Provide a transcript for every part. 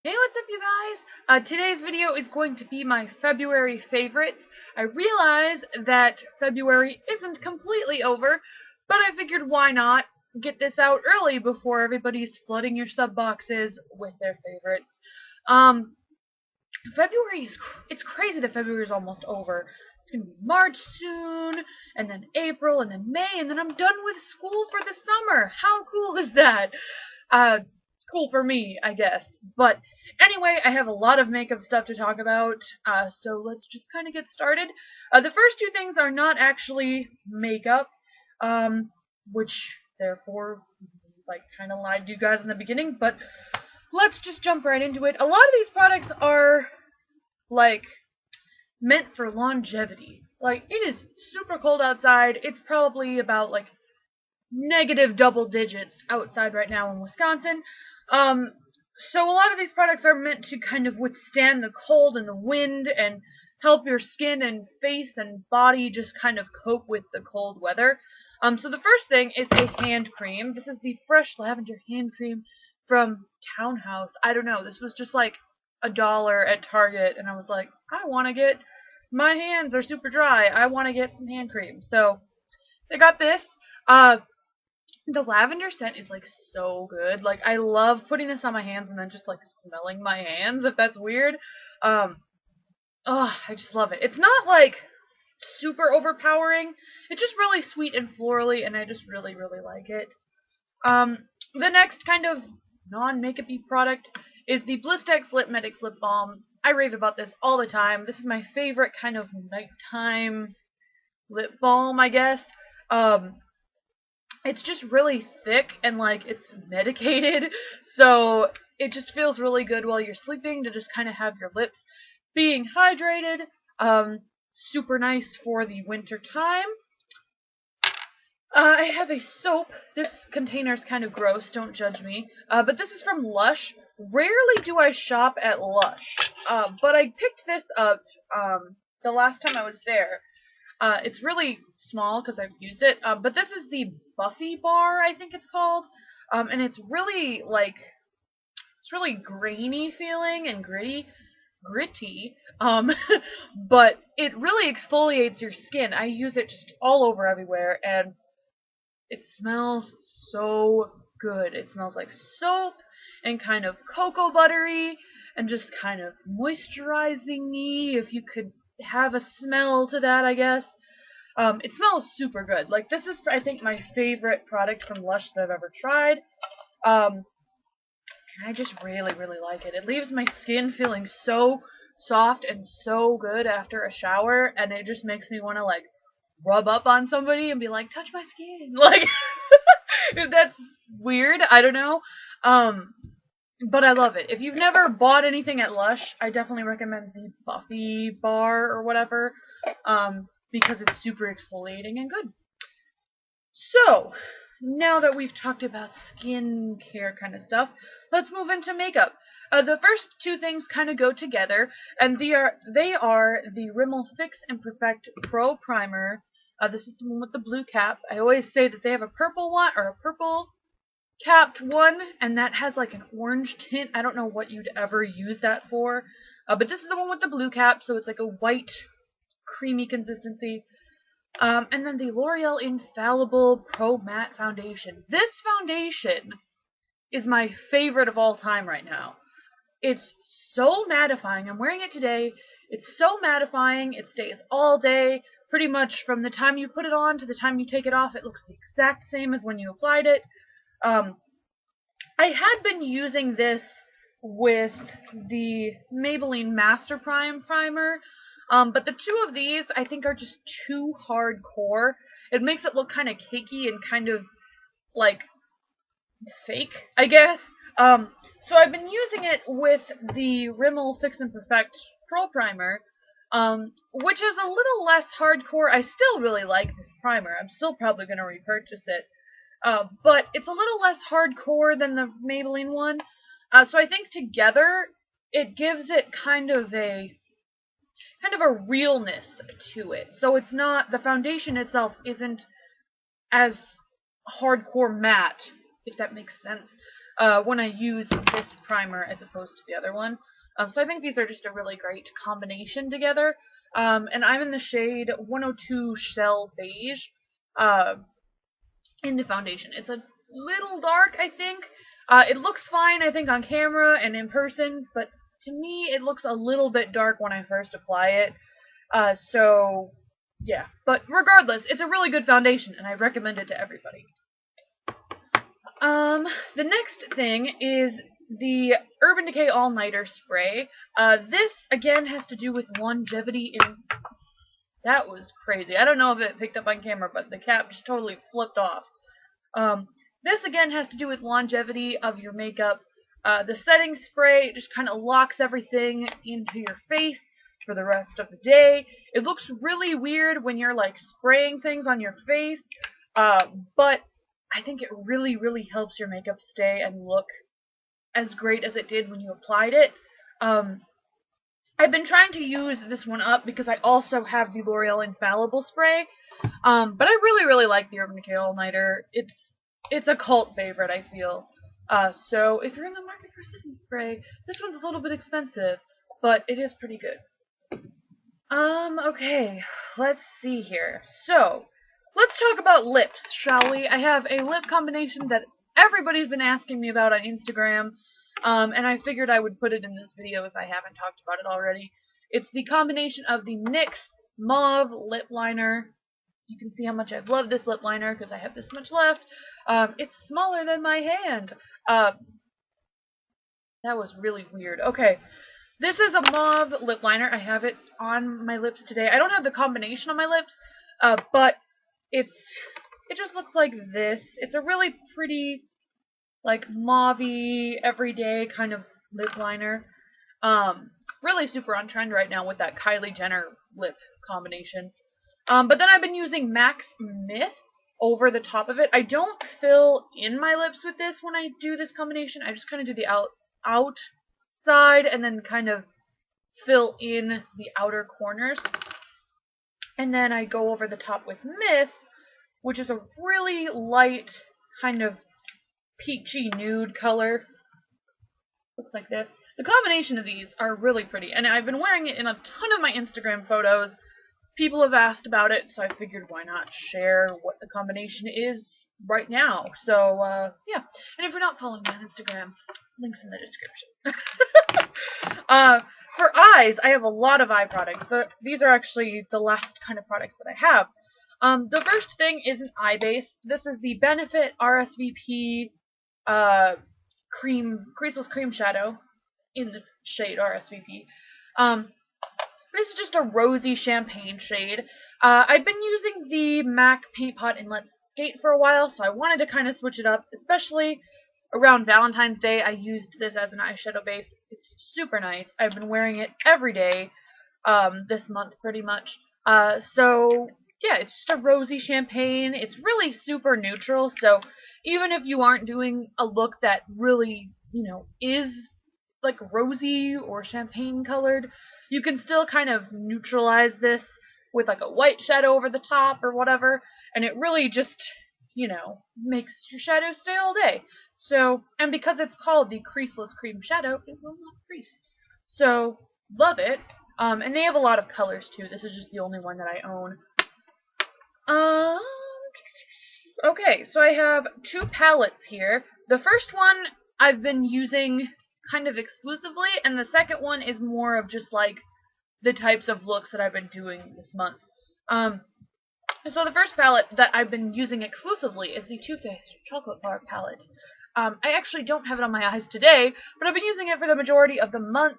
Hey, what's up, you guys? Today's video is going to be my February favorites. I realize that February isn't completely over, but I figured why not get this out early before everybody's flooding your sub boxes with their favorites. Um, it's crazy that February is almost over. It's gonna be March soon, and then April, and then May, and then I'm done with school for the summer. How cool is that? Uh, cool for me, I guess. But anyway, I have a lot of makeup stuff to talk about, so let's just kind of get started. The first two things are not actually makeup, which therefore, like, kind of lied to you guys in the beginning, but let's just jump right into it. A lot of these products are, like, meant for longevity. Like, it is super cold outside. It's probably about, like, negative double digits outside right now in Wisconsin. Um, so a lot of these products are meant to kind of withstand the cold and the wind and help your skin and face and body just kind of cope with the cold weather. So the first thing is a hand cream. This is the Fresh Lavender Hand Cream from Townhouse. I don't know. This was just like $1 at Target, and I was like, I want to get, my hands are super dry. I want to get some hand cream. So they got this. The lavender scent is like so good. Like, I love putting this on my hands and then just like smelling my hands, if that's weird. Um I just love it. It's not like super overpowering. It's just really sweet and florally, and I just really, really like it. The next kind of non-makeup-y product is the Blistex Lip Medix Lip Balm. I rave about this all the time. This is my favorite kind of nighttime lip balm, I guess. Um, it's just really thick and like it's medicated, so it just feels really good while you're sleeping to just kind of have your lips being hydrated. Super nice for the winter time. I have a soap. This container's kind of gross, don't judge me. But this is from Lush. Rarely do I shop at Lush, but I picked this up the last time I was there. It's really small because I've used it, but this is the Buffy bar, I think it's called, and it's really like, it's really grainy feeling and gritty, but it really exfoliates your skin. I use it just all over everywhere, and it smells so good. It smells like soap and kind of cocoa buttery and just kind of moisturizing-y, if you could have a smell to that, I guess. It smells super good. Like, this is, I think, my favorite product from Lush that I've ever tried. Um, and I just really, really like it. It leaves my skin feeling so soft and so good after a shower, and it just makes me want to, like, rub up on somebody and be like, touch my skin. Like, that's weird. I don't know. But I love it. If you've never bought anything at Lush, I definitely recommend the Buffy bar or whatever, because it's super exfoliating and good. So, now that we've talked about skincare kind of stuff, let's move into makeup. The first two things kind of go together, and they are the Rimmel Fix and Perfect Pro Primer. This is the one with the blue cap. I always say that they have a purple one, or a purple capped one, and that has like an orange tint. I don't know what you'd ever use that for, but this is the one with the blue cap, so it's like a white, creamy consistency. And then the L'Oreal Infallible Pro Matte Foundation. This foundation is my favorite of all time right now. It's so mattifying. I'm wearing it today. It's so mattifying. It stays all day. Pretty much from the time you put it on to the time you take it off, it looks the exact same as when you applied it. I had been using this with the Maybelline Master Prime primer, but the two of these I think are just too hardcore. It makes it look kind of cakey and kind of like fake, I guess. So I've been using it with the Rimmel Fix and Perfect Pro Primer, which is a little less hardcore. I still really like this primer. I'm still probably going to repurchase it. But it's a little less hardcore than the Maybelline one. So I think together it gives it kind of a realness to it. So it's not, the foundation itself isn't as hardcore matte, if that makes sense. when I use this primer as opposed to the other one. So I think these are just a really great combination together. And I'm in the shade 102 Shell Beige in the foundation. It's a little dark, I think. It looks fine, I think, on camera and in person, but to me, it looks a little bit dark when I first apply it. So, yeah. But regardless, it's a really good foundation, and I recommend it to everybody. The next thing is the Urban Decay All Nighter Spray. This, again, has to do with longevity in... That was crazy. I don't know if it picked up on camera, but the cap just totally flipped off. This, again, has to do with longevity of your makeup. The setting spray just kind of locks everything into your face for the rest of the day. It looks really weird when you're, like, spraying things on your face, but I think it really, really helps your makeup stay and look as great as it did when you applied it. I've been trying to use this one up because I also have the L'Oreal Infallible Spray, but I really, really like the Urban Decay All Nighter. It's a cult favorite, I feel. So if you're in the market for a setting spray, this one's a little bit expensive, but it is pretty good. Okay, let's see here. So, let's talk about lips, shall we? I have a lip combination that everybody's been asking me about on Instagram, and I figured I would put it in this video if I haven't talked about it already. It's the combination of the NYX Mauve Lip Liner. You can see how much I've loved this lip liner because I have this much left. It's smaller than my hand. That was really weird. Okay. This is a mauve lip liner. I have it on my lips today. I don't have the combination on my lips, but it just looks like this. It's a really pretty, like, mauve-y, everyday kind of lip liner. Really super on trend right now with that Kylie Jenner lip combination. But then I've been using MAC Myth over the top of it. I don't fill in my lips with this when I do this combination. I just kind of do the outside and then kind of fill in the outer corners. And then I go over the top with Myth, which is a really light kind of peachy nude color. Looks like this. The combination of these are really pretty, and I've been wearing it in a ton of my Instagram photos. People have asked about it, so I figured why not share what the combination is right now. So, yeah. And if you're not following me on Instagram, links in the description. For eyes, I have a lot of eye products. These are actually the last kind of products that I have. The first thing is an eye base. This is the Benefit RSVP Creaseless Cream Shadow in the shade RSVP. This is just a rosy champagne shade. I've been using the MAC Paint Pot in Let's Skate for a while, so I wanted to kind of switch it up, especially around Valentine's Day. I used this as an eyeshadow base. It's super nice. I've been wearing it every day this month, pretty much. So, yeah, it's just a rosy champagne. It's really super neutral, so even if you aren't doing a look that really, is like rosy or champagne colored, you can still kind of neutralize this with like a white shadow over the top or whatever, and it really just, makes your shadow stay all day. So, and because it's called the Creaseless Cream Shadow, it will not crease. So, love it. And they have a lot of colors too. This is just the only one that I own. Okay, so I have two palettes here. The first one I've been using kind of exclusively, and the second one is more of just like the types of looks that I've been doing this month. So the first palette that I've been using exclusively is the Too Faced Chocolate Bar palette. I actually don't have it on my eyes today, but I've been using it for the majority of the month.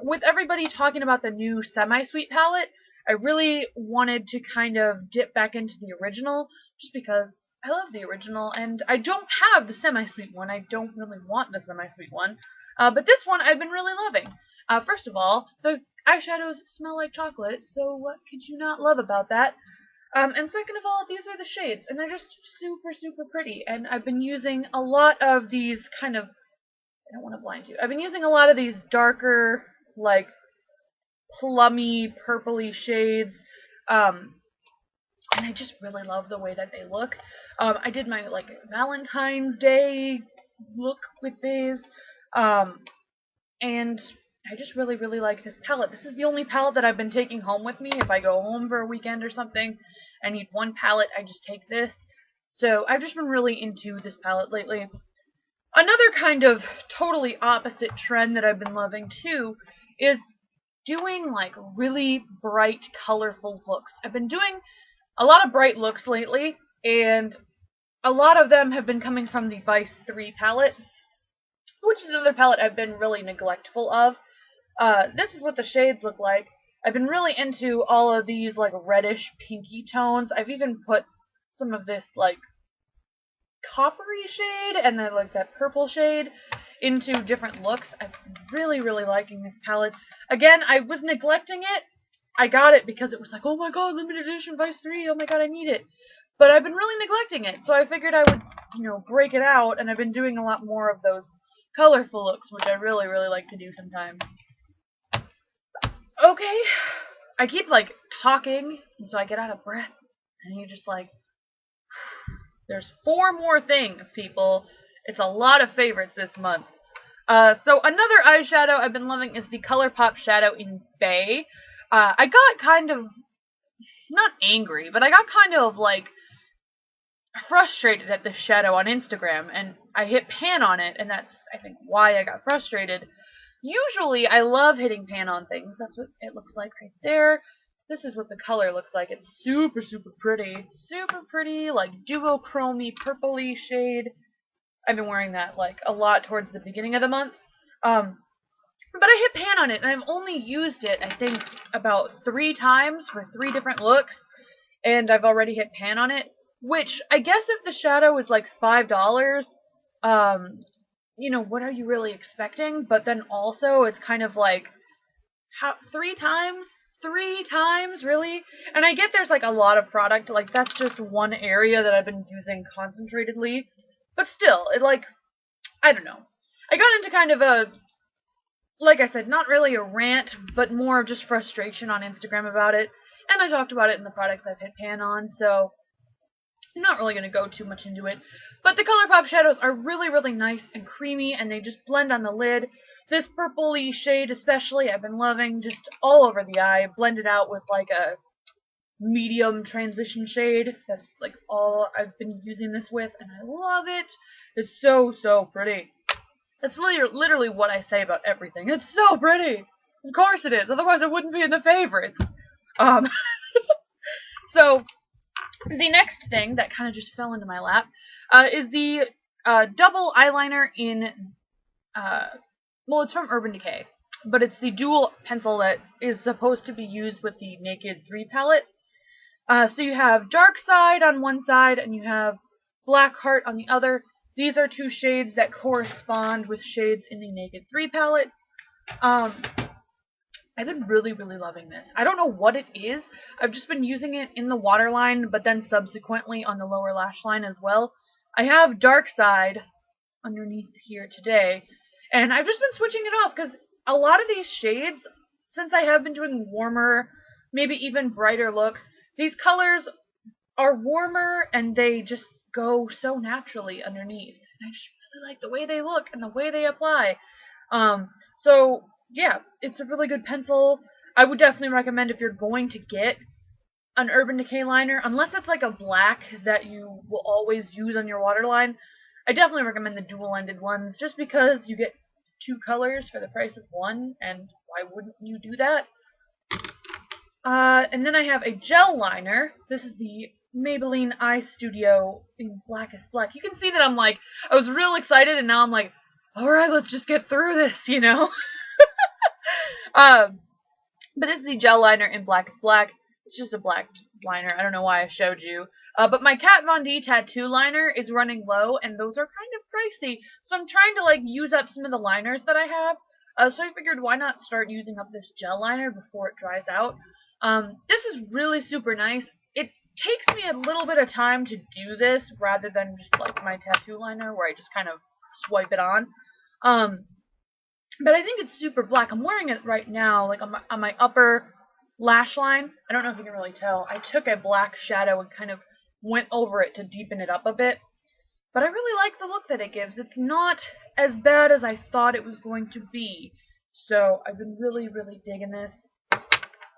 With everybody talking about the new Semi-Sweet palette, I really wanted to kind of dip back into the original, just because I love the original, and I don't have the Semi-Sweet one. I don't really want the Semi-Sweet one. But this one I've been really loving. First of all, the eyeshadows smell like chocolate, so what could you not love about that? And second of all, these are the shades, and they're just super, super pretty. And I've been using a lot of these kind of, I don't want to blind you, I've been using a lot of these darker, like, plummy, purpley shades, and I just really love the way that they look. I did my, like, Valentine's Day look with these. And I just really, really like this palette. This is the only palette that I've been taking home with me. If I go home for a weekend or something, I need one palette, I just take this. So I've just been really into this palette lately. Another kind of totally opposite trend that I've been loving too is doing like really bright, colorful looks. I've been doing a lot of bright looks lately, and a lot of them have been coming from the Vice 3 palette, which is another palette I've been really neglectful of. This is what the shades look like. I've been really into all of these like reddish pinky tones. I've even put some of this like coppery shade and then like that purple shade into different looks. I'm really, really liking this palette. Again, I was neglecting it. I got it because it was like, oh my god, limited edition Vice 3, oh my god, I need it. But I've been really neglecting it, so I figured I would, break it out, and I've been doing a lot more of those colorful looks, which I really, really like to do sometimes. Okay, I keep, like, talking, and so I get out of breath, and you just, like, there's 4 more things, people. It's a lot of favorites this month. So another eyeshadow I've been loving is the ColourPop Shadow in Bay. I got kind of, not angry, but I got kind of, like, frustrated at this shadow on Instagram, and I hit pan on it, and that's, I think, why I got frustrated. Usually, I love hitting pan on things. That's what it looks like right there. This is what the color looks like. It's super, super pretty. Super pretty, like, duochrome-y, purpley shade. I've been wearing that, like, a lot towards the beginning of the month. But I hit pan on it, and I've only used it, I think, about 3 times for 3 different looks, and I've already hit pan on it, which, I guess if the shadow is like $5, what are you really expecting? But then also, it's kind of like, 3 times? 3 times, really? And I get there's like a lot of product, like that's just one area that I've been using concentratedly, but still, it like, I don't know. I got into kind of a, like I said, not really a rant, but more of just frustration on Instagram about it, and I talked about it in the products I've hit pan on, so I'm not really going to go too much into it. But the ColourPop shadows are really, really nice and creamy, and they just blend on the lid. This purpley shade especially, I've been loving just all over the eye. Blended out with like a medium transition shade. That's like all I've been using this with, and I love it. It's so, so pretty. That's literally what I say about everything. It's so pretty! Of course it is, otherwise it wouldn't be in the favorites. So, the next thing that kind of just fell into my lap is the double eyeliner in, it's from Urban Decay, but it's the dual pencil that is supposed to be used with the Naked 3 palette. So you have Dark Side on one side, and you have Black Heart on the other. These are 2 shades that correspond with shades in the Naked 3 palette. I've been really, really loving this. I don't know what it is. I've just been using it in the waterline, but then subsequently on the lower lash line as well. I have Dark Side underneath here today, and I've just been switching it off because a lot of these shades, since I have been doing warmer, maybe even brighter looks, these colors are warmer and they just go so naturally underneath. And I just really like the way they look and the way they apply. So yeah, it's a really good pencil. I would definitely recommend if you're going to get an Urban Decay liner, unless it's like a black that you will always use on your waterline, I definitely recommend the dual-ended ones, just because you get 2 colors for the price of 1, and why wouldn't you do that? And then I have a gel liner. This is the Maybelline Eye Studio in Blackest Black. You can see that I was real excited, and now I'm like, alright, let's just get through this, But this is the gel liner in Blackest Black. It's just a black liner. I don't know why I showed you. But my Kat Von D tattoo liner is running low, and those are kind of pricey. So I'm trying to, use up some of the liners that I have. So I figured, why not start using up this gel liner before it dries out? This is really super nice. It takes me a little bit of time to do this, rather than just, my tattoo liner, where I just kind of swipe it on. But I think it's super black. I'm wearing it right now, on my upper lash line. I don't know if you can really tell. I took a black shadow and kind of went over it to deepen it up a bit. but I really like the look that it gives. It's not as bad as I thought it was going to be. So I've been really, really digging this.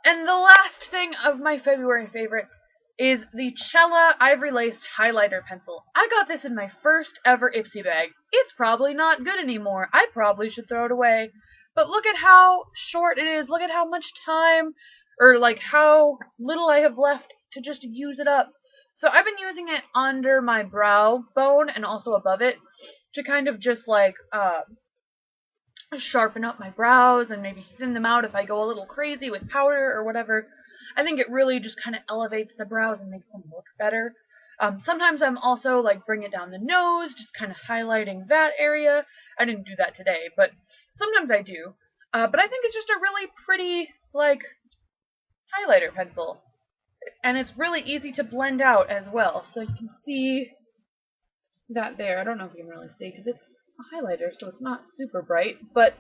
And the last thing of my February favorites is the Cella Ivory Laced Highlighter Pencil. I got this in my first ever Ipsy bag. It's probably not good anymore. I probably should throw it away. But look at how short it is. Look at how much time, or like how little I have left to just use it up. So I've been using it under my brow bone and also above it to kind of just like sharpen up my brows and maybe thin them out if I go a little crazy with powder or whatever. I think it really just kind of elevates the brows and makes them look better. Sometimes I'm also like bring it down the nose, just kind of highlighting that area. I didn't do that today, but sometimes I do. But I think it's just a really pretty like highlighter pencil. And it's really easy to blend out as well. So you can see that there. I don't know if you can really see because it's a highlighter, so it's not super bright, but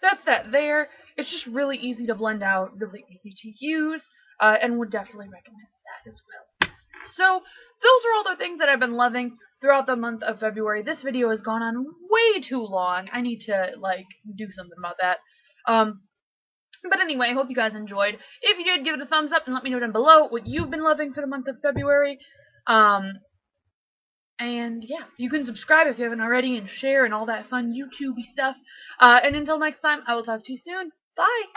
that's that there. It's just really easy to blend out, really easy to use, and would definitely recommend that as well. So those are all the things that I've been loving throughout the month of February. This video has gone on way too long. I need to like do something about that. But anyway, I hope you guys enjoyed. If you did, give it a thumbs up and let me know down below what you've been loving for the month of February. And yeah, you can subscribe if you haven't already and share and all that fun YouTubey stuff. And until next time, I will talk to you soon. Bye!